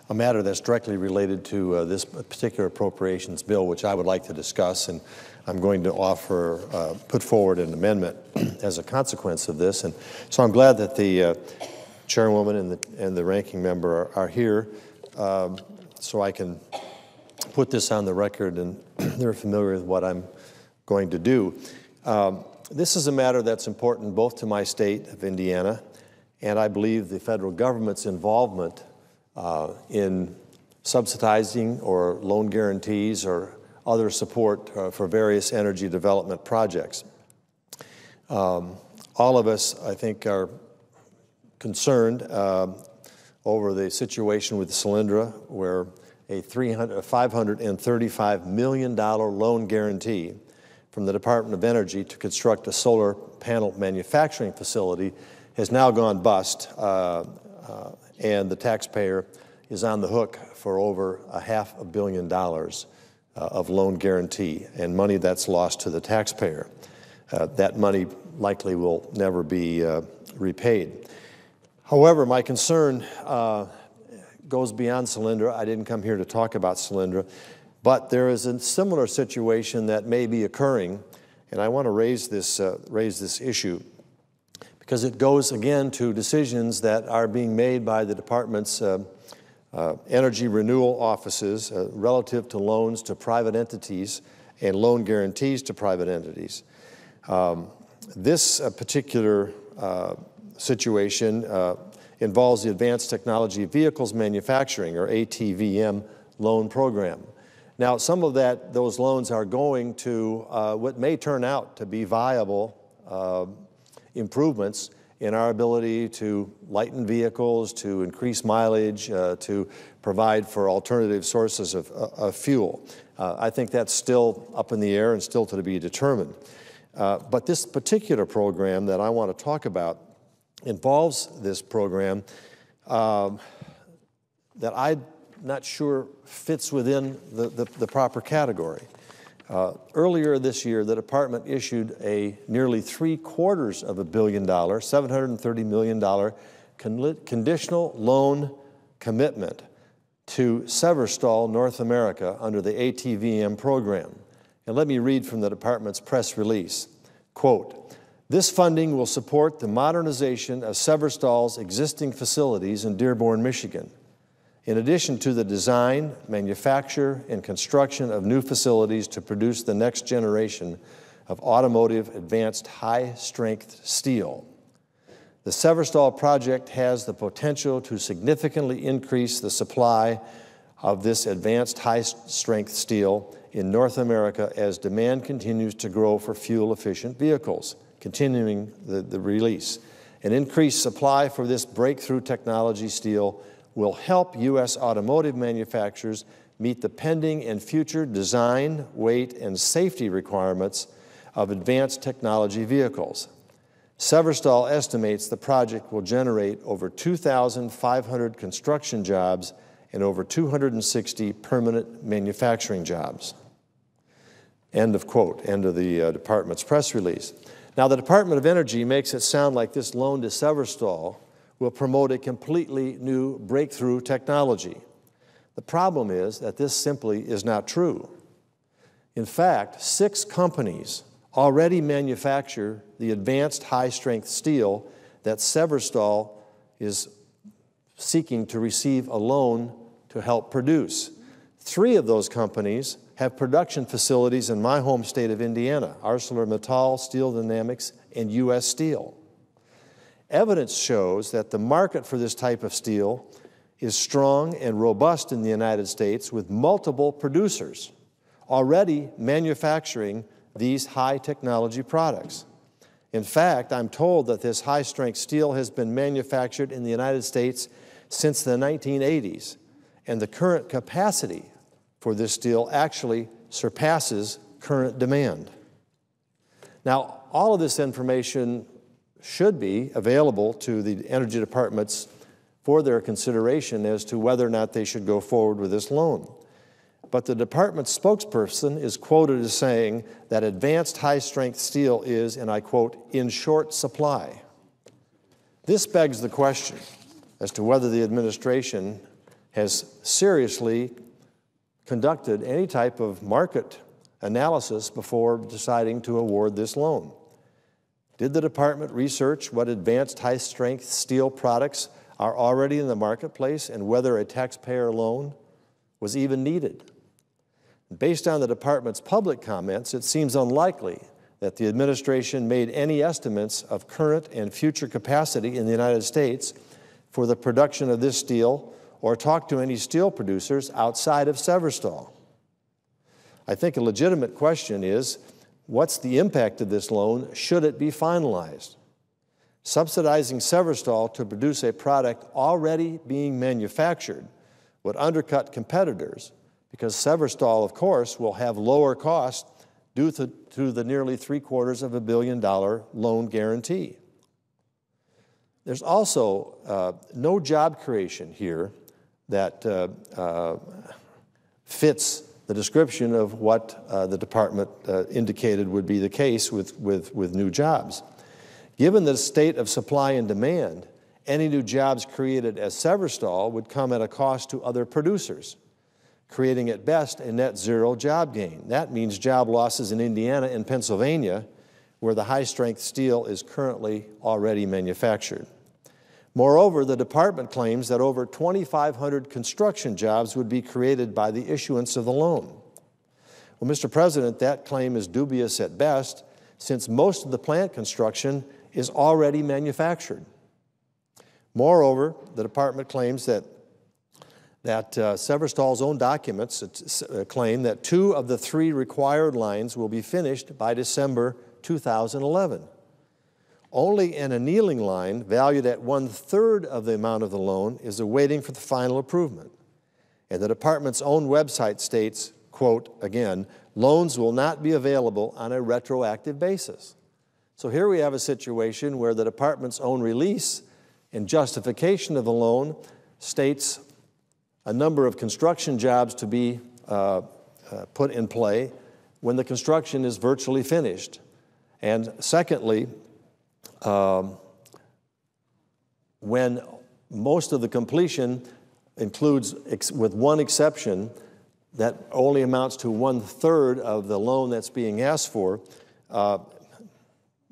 a matter that's directly related to this particular appropriations bill, which I would like to discuss, and I'm going to put forward an amendment as a consequence of this. And so I'm glad that the chairwoman and the ranking member are here, so I can put this on the record, and they're familiar with what I'm going to do. This is a matter that's important both to my state of Indiana, and I believe the federal government's involvement in subsidizing or loan guarantees or other support for various energy development projects. All of us, I think, are concerned over the situation with Solyndra, where a $535 million loan guarantee from the Department of Energy to construct a solar panel manufacturing facility has now gone bust, and the taxpayer is on the hook for over $500 million of loan guarantee and money that's lost to the taxpayer. That money likely will never be repaid. However, my concern goes beyond Solyndra. I didn't come here to talk about Solyndra, but there is a similar situation that may be occurring, and I want to raise this issue because it goes again to decisions that are being made by the department's energy renewal offices relative to loans to private entities and loan guarantees to private entities. This particular situation involves the Advanced Technology Vehicles Manufacturing, or ATVM, loan program. Now, some of those loans are going to what may turn out to be viable improvements in our ability to lighten vehicles, to increase mileage, to provide for alternative sources of fuel. I think that's still up in the air and still to be determined. But this particular program that I want to talk about involves this program that I'm not sure fits within the proper category. Earlier this year, the department issued a nearly $750 million, $730 million conditional loan commitment to Severstal, North America, under the ATVM program. And let me read from the department's press release. Quote, "This funding will support the modernization of Severstal's existing facilities in Dearborn, Michigan, in addition to the design, manufacture, and construction of new facilities to produce the next generation of automotive advanced high-strength steel. The Severstal project has the potential to significantly increase the supply of this advanced high-strength steel in North America as demand continues to grow for fuel-efficient vehicles." Continuing the release. "An increased supply for this breakthrough technology steel will help U.S. automotive manufacturers meet the pending and future design, weight, and safety requirements of advanced technology vehicles. Severstal estimates the project will generate over 2,500 construction jobs and over 260 permanent manufacturing jobs." End of quote, end of the department's press release. Now, the Department of Energy makes it sound like this loan to Severstal will promote a completely new breakthrough technology. The problem is that this simply is not true. In fact, 6 companies already manufacture the advanced high-strength steel that Severstal is seeking to receive a loan to help produce. 3 of those companies have production facilities in my home state of Indiana: ArcelorMittal, Steel Dynamics, and U.S. Steel. Evidence shows that the market for this type of steel is strong and robust in the United States, with multiple producers already manufacturing these high-technology products. In fact, I'm told that this high-strength steel has been manufactured in the United States since the 1980s, and the current capacity for this steel actually surpasses current demand. Now, all of this information should be available to the Energy Departments for their consideration as to whether or not they should go forward with this loan. But the department's spokesperson is quoted as saying that advanced high-strength steel is, and I quote, "in short supply." This begs the question as to whether the administration has seriously conducted any type of market analysis before deciding to award this loan. Did the department research what advanced high-strength steel products are already in the marketplace and whether a taxpayer loan was even needed? Based on the department's public comments, it seems unlikely that the administration made any estimates of current and future capacity in the United States for the production of this steel or talked to any steel producers outside of Severstal. I think a legitimate question is, what's the impact of this loan should it be finalized? Subsidizing Severstal to produce a product already being manufactured would undercut competitors because Severstal, of course, will have lower costs due to the nearly $750 million loan guarantee. There's also no job creation here that fits the description of what the department indicated would be the case with new jobs. Given the state of supply and demand, any new jobs created as Severstal would come at a cost to other producers, creating at best a net zero job gain. That means job losses in Indiana and Pennsylvania, where the high-strength steel is currently already manufactured. Moreover, the department claims that over 2,500 construction jobs would be created by the issuance of the loan. Well, Mr. President, that claim is dubious at best, since most of the plant construction is already manufactured. Moreover, the department claims that Severstal's own documents claim that 2 of the 3 required lines will be finished by December 2011. Only an annealing line, valued at 1/3 of the amount of the loan, is awaiting for the final approval. And the department's own website states, quote, again, loans will not be available on a retroactive basis. So here we have a situation where the department's own release and justification of the loan states a number of construction jobs to be put in play when the construction is virtually finished. And secondly, when most of the completion includes, with one exception, that only amounts to 1/3 of the loan that's being asked for,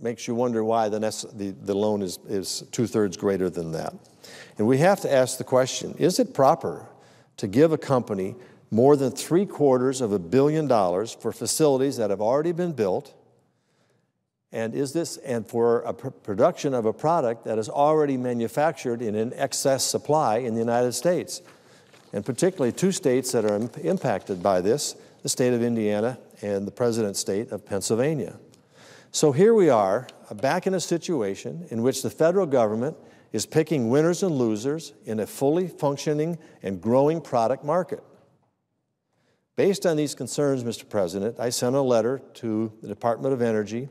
makes you wonder why the loan is 2/3 greater than that. And we have to ask the question, is it proper to give a company more than $750 million for facilities that have already been built, and for a production of a product that is already manufactured in an excess supply in the United States? And particularly 2 states that are impacted by this, the state of Indiana and the President's state of Pennsylvania. So here we are, back in a situation in which the federal government is picking winners and losers in a fully functioning and growing product market. Based on these concerns, Mr. President, I sent a letter to the Department of Energy,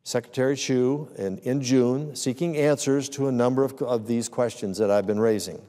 Secretary Chu, in June, seeking answers to a number of these questions that I've been raising.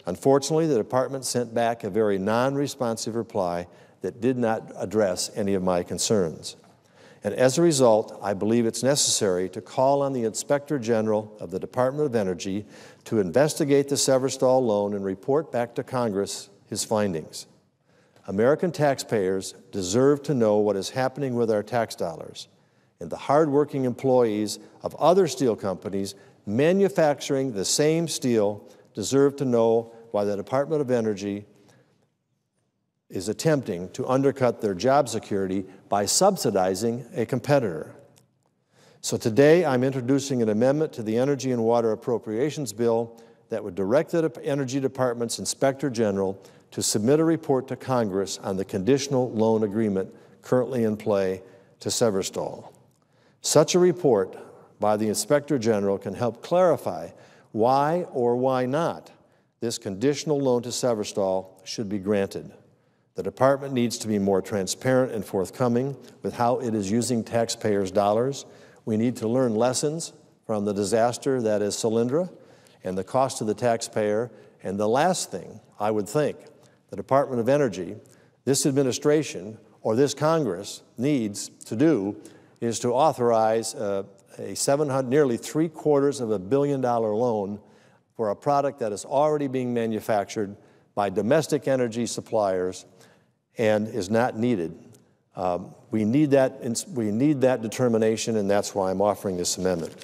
Unfortunately, the department sent back a very non-responsive reply that did not address any of my concerns. And as a result, I believe it's necessary to call on the Inspector General of the Department of Energy to investigate the Severstal loan and report back to Congress his findings. American taxpayers deserve to know what is happening with our tax dollars, and the hardworking employees of other steel companies manufacturing the same steel deserve to know why the Department of Energy is attempting to undercut their job security by subsidizing a competitor. So today I'm introducing an amendment to the Energy and Water Appropriations Bill that would direct the Energy Department's Inspector General to submit a report to Congress on the conditional loan agreement currently in play to Severstal. Such a report by the Inspector General can help clarify why or why not this conditional loan to Severstal should be granted. The department needs to be more transparent and forthcoming with how it is using taxpayers' dollars. We need to learn lessons from the disaster that is Solyndra and the cost to the taxpayer. And the last thing I would think the Department of Energy, this administration, or this Congress needs to do is to authorize nearly $750 million loan for a product that is already being manufactured by domestic energy suppliers and is not needed. We need that determination, and that's why I'm offering this amendment.